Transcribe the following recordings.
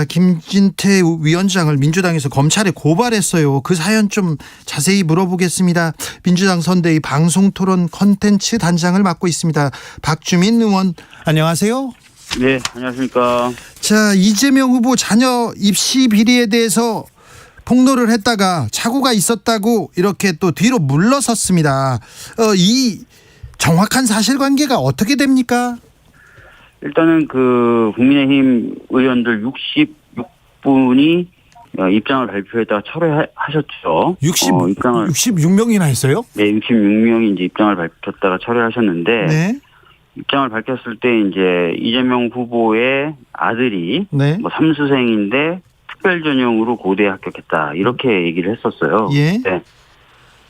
김진태 위원장을 민주당에서 검찰에 고발했어요. 그 사연 좀 자세히 물어보겠습니다. 민주당 선대위 방송토론 콘텐츠 단장을 맡고 있습니다. 박주민 의원, 안녕하세요. 네, 안녕하십니까. 자, 이재명 후보 자녀 입시 비리에 대해서 폭로를 했다가 착오가 있었다고 이렇게 또 뒤로 물러섰습니다. 이 정확한 사실관계가 어떻게 됩니까? 일단은 그 국민의힘 의원들 66분이 입장을 발표했다가 철회하셨죠. 66명이나 했어요? 네, 66명이 이제 입장을 밝혔다가 철회하셨는데, 네. 입장을 밝혔을 때 이제 이재명 후보의 아들이 네. 뭐 삼수생인데 특별 전형으로 고대에 합격했다 이렇게 얘기를 했었어요. 예. 네.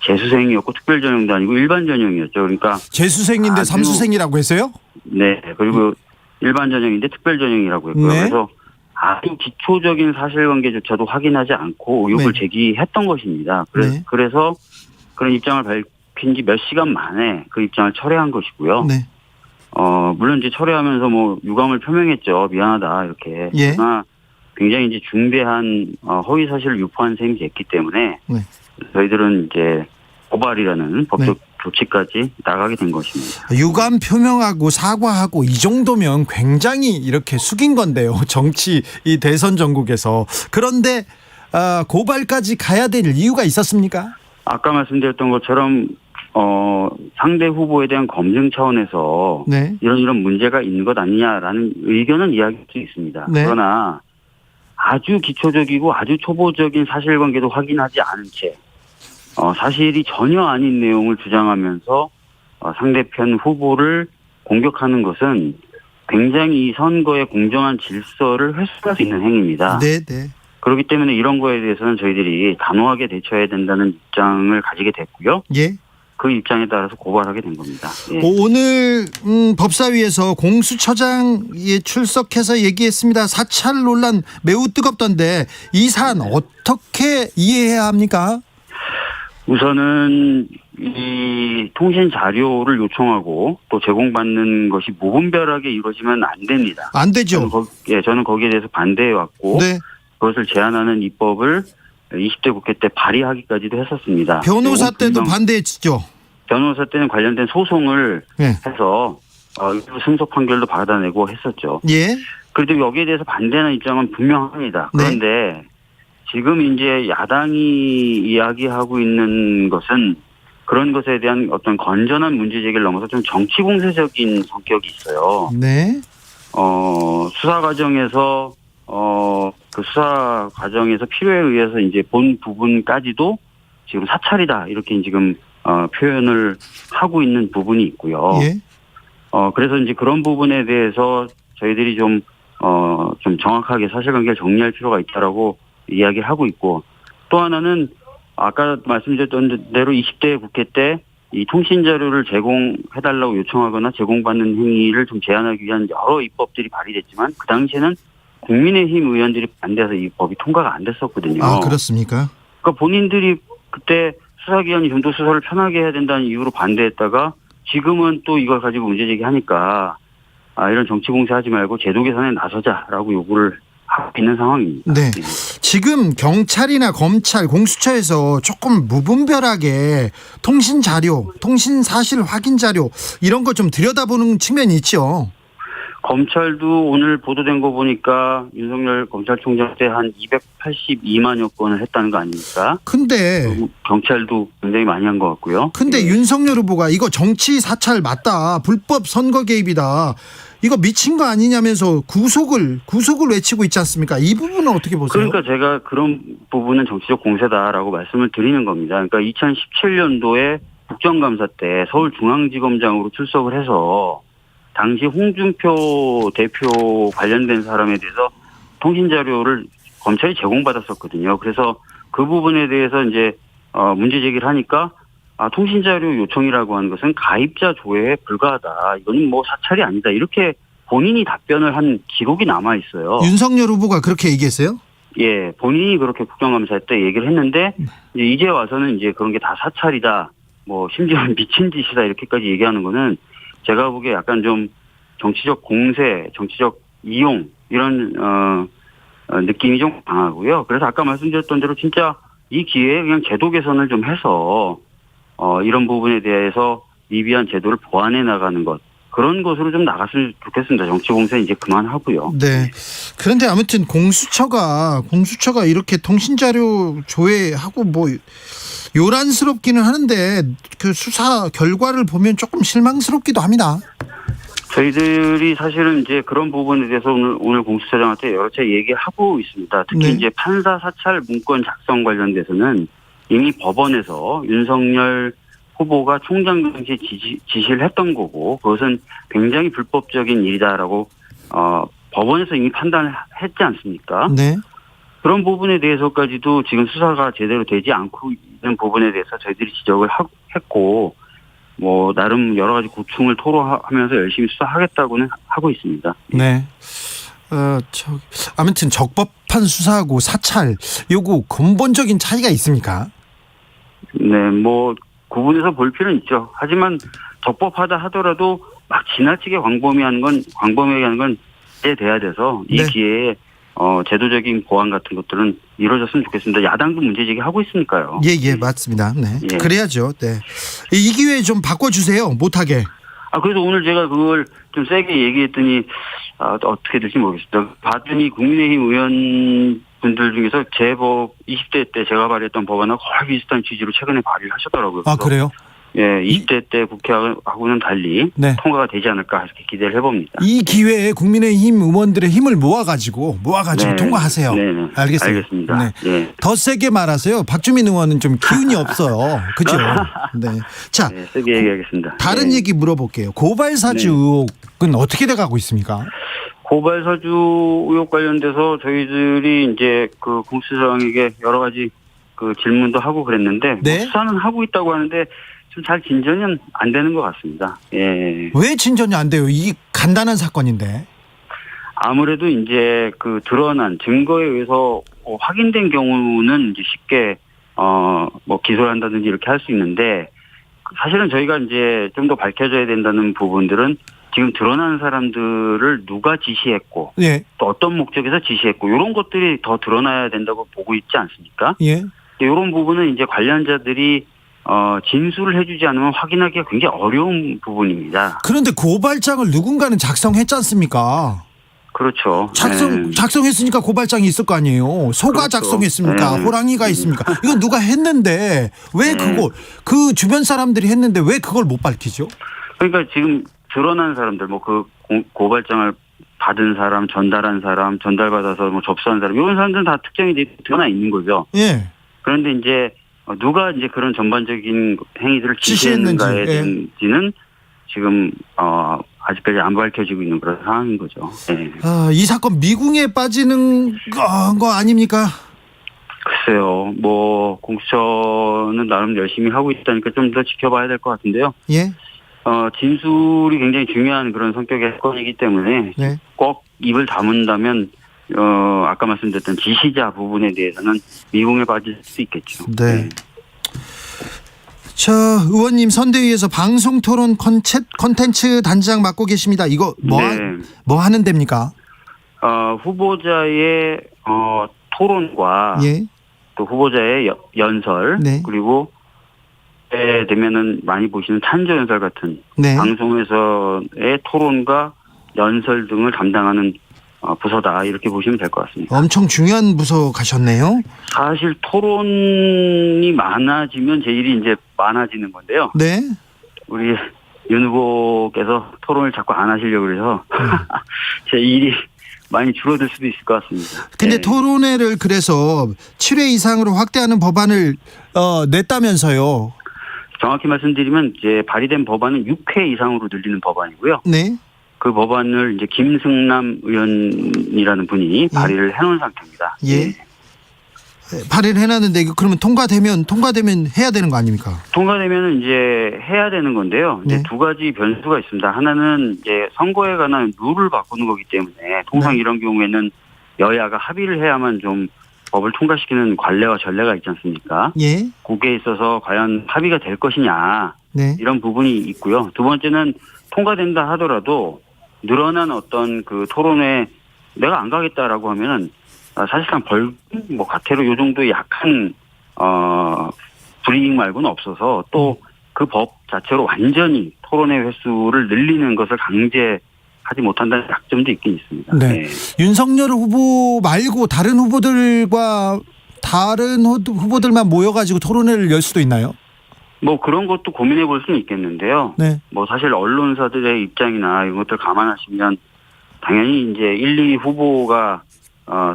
재수생이었고 특별 전형도 아니고 일반 전형이었죠. 그러니까 재수생인데 삼수생이라고 했어요? 네. 그리고 일반 전형인데 특별 전형이라고 했고요. 네. 그래서 아주 기초적인 사실관계조차도 확인하지 않고 의혹을 네. 제기했던 것입니다. 네. 그래서 그런 입장을 밝힌 지 몇 시간 만에 그 입장을 철회한 것이고요. 네. 물론 이제 철회하면서 뭐 유감을 표명했죠. 미안하다 이렇게. 예. 그러나 굉장히 이제 중대한 허위 사실을 유포한 셈이 됐기 때문에 네. 저희들은 이제 고발이라는 법적 조치까지 나가게 된 것입니다. 유감 표명하고 사과하고 이 정도면 굉장히 이렇게 숙인 건데요. 정치 이 대선 전국에서. 그런데 고발까지 가야 될 이유가 있었습니까? 아까 말씀드렸던 것처럼 상대 후보에 대한 검증 차원에서 네. 이런 문제가 있는 것 아니냐라는 의견은 이야기할 수 있습니다. 네. 그러나 아주 기초적이고 아주 초보적인 사실관계도 확인하지 않은 채 사실이 전혀 아닌 내용을 주장하면서 상대편 후보를 공격하는 것은 굉장히 이 선거의 공정한 질서를 훼손할 수 있는 행위입니다. 네, 네. 그렇기 때문에 이런 거에 대해서는 저희들이 단호하게 대처해야 된다는 입장을 가지게 됐고요. 예. 그 입장에 따라서 고발하게 된 겁니다. 예. 오늘 법사위에서 공수처장이 출석해서 얘기했습니다. 사찰 논란 매우 뜨겁던데 이 사안 어떻게 이해해야 합니까? 우선은 이 통신 자료를 요청하고 또 제공받는 것이 무분별하게 이루어지면 안 됩니다. 안 되죠. 저는 거기에 대해서 반대해 왔고 네. 그것을 제한하는 입법을 20대 국회 때 발의하기까지도 했었습니다. 변호사 때도 반대했죠. 변호사 때는 관련된 소송을 네. 해서 승소 판결도 받아내고 했었죠. 예. 그래도 여기에 대해서 반대하는 입장은 분명합니다. 그런데 지금 이제 야당이 이야기하고 있는 것은 그런 것에 대한 어떤 건전한 문제 제기를 넘어서 좀 정치 공세적인 성격이 있어요. 네. 수사 과정에서 그 수사 과정에서 필요에 의해서 이제 본 부분까지도 지금 사찰이다 이렇게 지금 표현을 하고 있는 부분이 있고요. 예. 그래서 이제 그런 부분에 대해서 저희들이 좀 정확하게 사실관계를 정리할 필요가 있다라고 이야기를 하고 있고 또 하나는 아까 말씀드렸던 대로 20대 국회 때 이 통신 자료를 제공해달라고 요청하거나 제공받는 행위를 좀 제한하기 위한 여러 입법들이 발의됐지만 그 당시에는 국민의힘 의원들이 반대해서 이 법이 통과가 안 됐었거든요. 아, 그렇습니까? 그러니까 본인들이 그때 수사기관이 좀 더 수사를 편하게 해야 된다는 이유로 반대했다가 지금은 또 이걸 가지고 문제 제기하니까 이런 정치 공세하지 말고 제도 개선에 나서자라고 요구를 하고 있는 상황입니다. 네. 지금 경찰이나 검찰, 공수처에서 조금 무분별하게 통신 자료, 통신 사실 확인 자료 이런 거 좀 들여다보는 측면이 있죠. 검찰도 오늘 보도된 거 보니까 윤석열 검찰총장 때 한 282만여 건을 했다는 거 아닙니까? 근데 경찰도 굉장히 많이 한 것 같고요. 근데 윤석열 후보가 이거 정치 사찰 맞다, 불법 선거 개입이다, 이거 미친 거 아니냐면서 구속을 외치고 있지 않습니까? 이 부분은 어떻게 보세요? 그러니까 제가 그런 부분은 정치적 공세다라고 말씀을 드리는 겁니다. 그러니까 2017년도에 국정감사 때 서울중앙지검장으로 출석을 해서 당시 홍준표 대표 관련된 사람에 대해서 통신 자료를 검찰이 제공받았었거든요. 그래서 그 부분에 대해서 이제 문제 제기를 하니까 통신 자료 요청이라고 하는 것은 가입자 조회에 불과하다. 이거는 뭐 사찰이 아니다. 이렇게 본인이 답변을 한 기록이 남아 있어요. 윤석열 후보가 그렇게 얘기했어요? 예, 본인이 그렇게 국정감사 때 얘기를 했는데 이제 와서는 이제 그런 게 다 사찰이다. 뭐 심지어 미친 짓이다 이렇게까지 얘기하는 거는 제가 보기에 약간 좀 정치적 공세, 정치적 이용 이런 느낌이 좀 강하고요. 그래서 아까 말씀드렸던 대로 진짜 이 기회에 그냥 제도 개선을 좀 해서 이런 부분에 대해서 미비한 제도를 보완해 나가는 것, 그런 것으로 좀 나갔으면 좋겠습니다. 정치 공세 이제 그만하고요. 네. 그런데 아무튼 공수처가 이렇게 통신자료 조회하고 뭐 요란스럽기는 하는데 그 수사 결과를 보면 조금 실망스럽기도 합니다. 저희들이 사실은 이제 그런 부분에 대해서 오늘 공수처장한테 여러 차례 얘기하고 있습니다. 특히 네. 이제 판사 사찰 문건 작성 관련돼서는 이미 법원에서 윤석열 후보가 총장 당시에 지시를 했던 거고, 그것은 굉장히 불법적인 일이다라고 법원에서 이미 판단을 했지 않습니까? 네. 그런 부분에 대해서까지도 지금 수사가 제대로 되지 않고 있는 부분에 대해서 저희들이 지적을 했고, 뭐 나름 여러 가지 고충을 토로하면서 열심히 수사하겠다고는 하고 있습니다. 네. 아무튼 적법한 수사하고 사찰 요거 근본적인 차이가 있습니까? 네, 뭐 구분해서 볼 필요는 있죠. 하지만 적법하다 하더라도 막 지나치게 광범위하게 하는 건 돼야 돼서 이 네. 기회에 제도적인 보완 같은 것들은 이루어졌으면 좋겠습니다. 야당도 문제제기하고 있으니까요. 예, 맞습니다. 네. 예. 그래야죠. 네. 이 기회에 좀 바꿔주세요. 못하게. 그래서 오늘 제가 그걸 좀 세게 얘기했더니 어떻게 될지 모르겠습니다. 봤더니 국민의힘 의원분들 중에서 제법 20대 때 제가 발의했던 법안하고 거의 비슷한 취지로 최근에 발의를 하셨더라고요. 그래요? 예, 20대 때 국회하고는 달리 네. 통과가 되지 않을까 이렇게 기대를 해봅니다. 이 기회에 국민의힘 의원들의 힘을 모아가지고 네. 통과하세요. 네. 알겠습니다. 네. 예. 더 세게 말하세요. 박주민 의원은 좀 기운이 없어요. 그죠? 네. 자, 네, 세게 얘기하겠습니다. 다른 네. 얘기 물어볼게요. 고발사주 네. 의혹은 어떻게 돼가고 있습니까? 고발사주 의혹 관련돼서 저희들이 이제 그 공수처장에게 여러 가지 그 질문도 하고 그랬는데 네. 뭐 수사는 하고 있다고 하는데 좀 잘 진전은 안 되는 것 같습니다. 예. 왜 진전이 안 돼요? 이 간단한 사건인데. 아무래도 이제 그 드러난 증거에 의해서 확인된 경우는 이제 쉽게 뭐 기소를 한다든지 이렇게 할 수 있는데, 사실은 저희가 이제 좀 더 밝혀져야 된다는 부분들은 지금 드러난 사람들을 누가 지시했고 예. 또 어떤 목적에서 지시했고 이런 것들이 더 드러나야 된다고 보고 있지 않습니까? 예. 이런 부분은 이제 관련자들이 진술을 해주지 않으면 확인하기가 굉장히 어려운 부분입니다. 그런데 고발장을 누군가는 작성했지 않습니까? 그렇죠. 작성했으니까 고발장이 있을 거 아니에요. 소가 그렇죠. 작성했습니까? 네. 호랑이가 있습니까? 이건 누가 했는데 왜 그 주변 사람들이 했는데 왜 그걸 못 밝히죠? 그러니까 지금 드러난 사람들, 뭐 그 고발장을 받은 사람, 전달한 사람, 전달받아서 뭐 접수한 사람, 이런 사람들은 다 특정이 드러나 있는 거죠. 예. 그런데 이제 누가 이제 그런 전반적인 행위들을 지시했는지, 지시했는지는 지금 아직까지 안 밝혀지고 있는 그런 상황인 거죠. 네. 이 사건 미궁에 빠지는 거 아닙니까? 글쎄요, 뭐 공수처는 나름 열심히 하고 있다니까 좀 더 지켜봐야 될 것 같은데요. 예. 진술이 굉장히 중요한 그런 성격의 사건이기 때문에 네. 꼭 입을 다문다면 아까 말씀드렸던 지시자 부분에 대해서는 미궁에 빠질 수 있겠죠. 네. 저 의원님 선대위에서 방송토론 콘텐츠 단장 맡고 계십니다. 이거 뭐 하는 데입니까? 후보자의 토론과 예. 또 후보자의 연설, 네. 그리고 때 되면은 많이 보시는 탄저 연설 같은 네. 방송에서의 토론과 연설 등을 담당하는 부서다, 이렇게 보시면 될 것 같습니다. 엄청 중요한 부서 가셨네요. 사실 토론이 많아지면 제 일이 이제 많아지는 건데요. 네. 우리 윤 후보께서 토론을 자꾸 안 하시려고 그래서 제 일이 많이 줄어들 수도 있을 것 같습니다. 근데 네. 토론회를 그래서 7회 이상으로 확대하는 법안을 냈다면서요. 정확히 말씀드리면 이제 발의된 법안은 6회 이상으로 늘리는 법안이고요. 네. 그 법안을 이제 김승남 의원이라는 분이 발의를 해놓은 상태입니다. 예. 발의를 해놨는데 그러면 통과되면 해야 되는 거 아닙니까? 통과되면은 이제 해야 되는 건데요. 이제 네. 두 가지 변수가 있습니다. 하나는 이제 선거에 관한 룰을 바꾸는 거기 때문에 통상 네. 이런 경우에는 여야가 합의를 해야만 좀 법을 통과시키는 관례와 전례가 있지 않습니까? 예. 거기에 있어서 과연 합의가 될 것이냐, 네. 이런 부분이 있고요. 두 번째는 통과된다 하더라도 늘어난 어떤 그 토론에 내가 안 가겠다라고 하면은 사실상 벌금, 과태료 요 정도의 약한 불이익 말고는 없어서 또 그 법 자체로 완전히 토론회 횟수를 늘리는 것을 강제하지 못한다는 약점도 있긴 있습니다. 네. 윤석열 후보 말고 다른 후보들만 모여가지고 토론회를 열 수도 있나요? 그런 것도 고민해 볼 수는 있겠는데요. 네. 사실 언론사들의 입장이나 이런 것들 감안하시면 당연히 이제 1, 2 후보가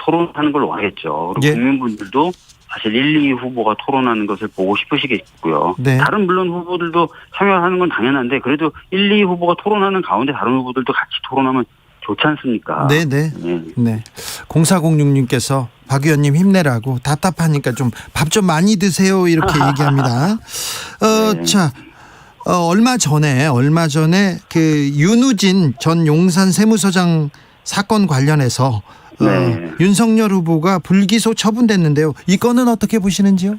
토론하는 걸 원하겠죠. 그리고 예. 국민분들도 사실 1, 2 후보가 토론하는 것을 보고 싶으시겠고요. 네. 다른 물론 후보들도 참여하는 건 당연한데 그래도 1, 2 후보가 토론하는 가운데 다른 후보들도 같이 토론하면 좋지 않습니까? 네네. 네. 0406님께서 박 의원님 힘내라고 답답하니까 좀 밥 좀 많이 드세요 이렇게 얘기합니다. 네. 자, 얼마 전에 그 윤우진 전 용산 세무서장 사건 관련해서 네. 윤석열 후보가 불기소 처분됐는데요. 이 건은 어떻게 보시는지요?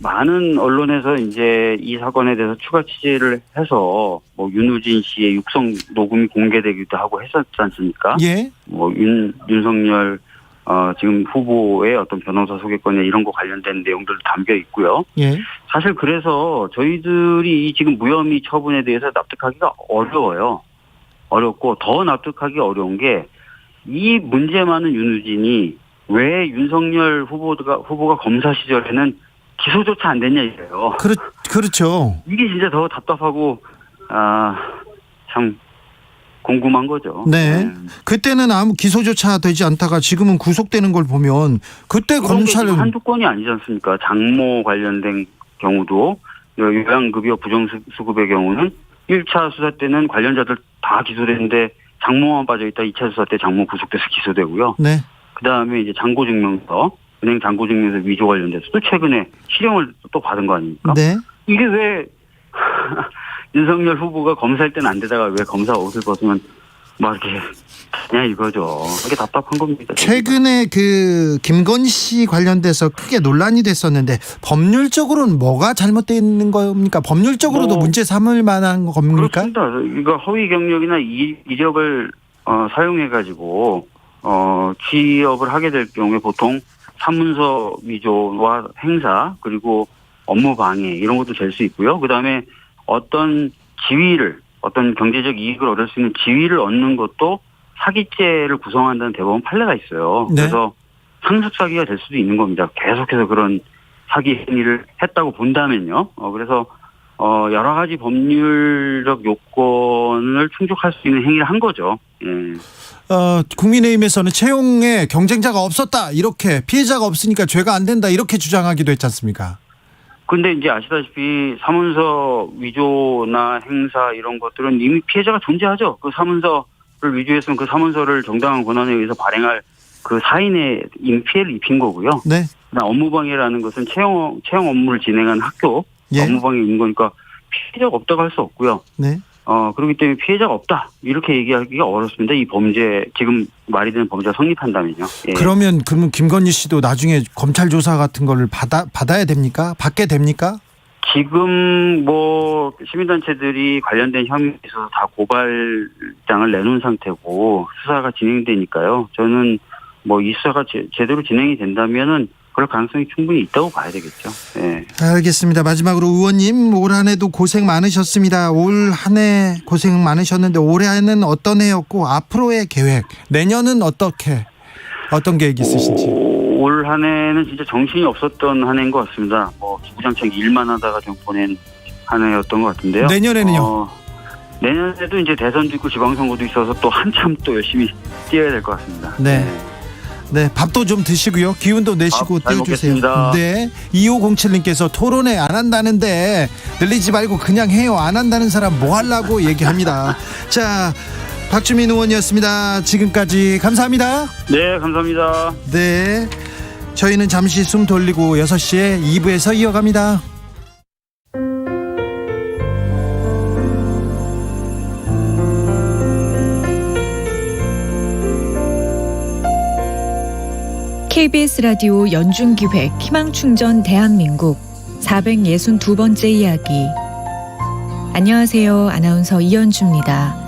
많은 언론에서 이제 이 사건에 대해서 추가 취재를 해서 윤우진 씨의 육성 녹음이 공개되기도 하고 했었지 않습니까? 예. 윤석열 지금 후보의 어떤 변호사 소개권에 이런 거 관련된 내용들도 담겨 있고요. 예. 사실 그래서 저희들이 이 지금 무혐의 처분에 대해서 납득하기가 어렵고 더 납득하기 어려운 게 이 문제 많은 윤우진이 왜 윤석열 후보가 검사 시절에는 기소조차 안 됐냐 이래요. 그렇죠. 이게 진짜 더 답답하고 참 궁금한 거죠. 네. 그때는 아무 기소조차 되지 않다가 지금은 구속되는 걸 보면 그때 검찰은 한두 건이 아니지 않습니까? 장모 관련된 경우도 요양급여 부정수급의 경우는 1차 수사 때는 관련자들 다 기소됐는데 장모만 빠져있다 2차 수사 때 장모 구속돼서 기소되고요. 네. 그다음에 이제 잔고증명서, 은행 잔고증명서 위조 관련돼서도 최근에 실형을 또 받은 거 아닙니까? 네. 이게 왜 윤석열 후보가 검사할 때는 안 되다가 왜 검사 옷을 벗으면 이렇게 그냥 이거죠. 이게 답답한 겁니다. 최근에 그 김건희 씨 관련돼서 크게 논란이 됐었는데 법률적으로는 뭐가 잘못되어 있는 겁니까? 법률적으로도 문제 삼을 만한 겁니까? 그렇습니다. 이거 허위 경력이나 이력을 사용해가지고 취업을 하게 될 경우에 보통 사문서 위조와 행사 그리고 업무 방해 이런 것도 될 수 있고요. 그다음에 어떤 경제적 이익을 얻을 수 있는 지위를 얻는 것도 사기죄를 구성한다는 대법원 판례가 있어요. 네. 그래서 상습 사기가 될 수도 있는 겁니다. 계속해서 그런 사기 행위를 했다고 본다면요. 그래서 여러 가지 법률적 요건을 충족할 수 있는 행위를 한 거죠. 예. 국민의힘에서는 채용에 경쟁자가 없었다 이렇게 피해자가 없으니까 죄가 안 된다 이렇게 주장하기도 했지 않습니까? 근데 이제 아시다시피 사문서 위조나 행사 이런 것들은 이미 피해자가 존재하죠. 그 사문서를 위조했으면 그 사문서를 정당한 권한에 의해서 발행할 그 사인에 이미 피해를 입힌 거고요. 네. 업무방해라는 것은 채용 업무를 진행한 학교 예. 업무방해인 거니까 피해자가 없다고 할 수 없고요. 네. 그렇기 때문에 피해자가 없다 이렇게 얘기하기가 어렵습니다. 이 범죄 지금 말이 되는 범죄가 성립한다면요. 예. 그러면 김건희 씨도 나중에 검찰 조사 같은 거를 받아야 됩니까? 받게 됩니까? 지금 시민단체들이 관련된 혐의에 있어서 다 고발장을 내놓은 상태고 수사가 진행되니까요. 저는 이 수사가 제대로 진행이 된다면은 그럴 가능성이 충분히 있다고 봐야 되겠죠. 네. 알겠습니다. 마지막으로 의원님 올 한 해도 고생 많으셨습니다. 올 한 해 고생 많으셨는데 올해는 어떤 해였고 앞으로의 계획 내년은 어떤 계획 있으신지. 올 한 해는 진짜 정신이 없었던 한 해인 것 같습니다. 주구장창 일만 하다가 좀 보낸 한 해였던 것 같은데요. 내년에는요? 내년에도 이제 대선도 있고 지방선거도 있어서 또 한참 또 열심히 뛰어야 될 것 같습니다. 네. 네, 밥도 좀 드시고요. 기운도 내시고 뛰어주세요. 네, 2507님께서 토론회 안 한다는데 늘리지 말고 그냥 해요. 안 한다는 사람 뭐 하려고 얘기합니다. 자, 박주민 의원이었습니다. 지금까지 감사합니다. 네, 감사합니다. 네, 저희는 잠시 숨 돌리고 6시에 2부에서 이어갑니다. KBS 라디오 연중기획 희망충전 대한민국 462번째 이야기. 안녕하세요. 아나운서 이현주입니다.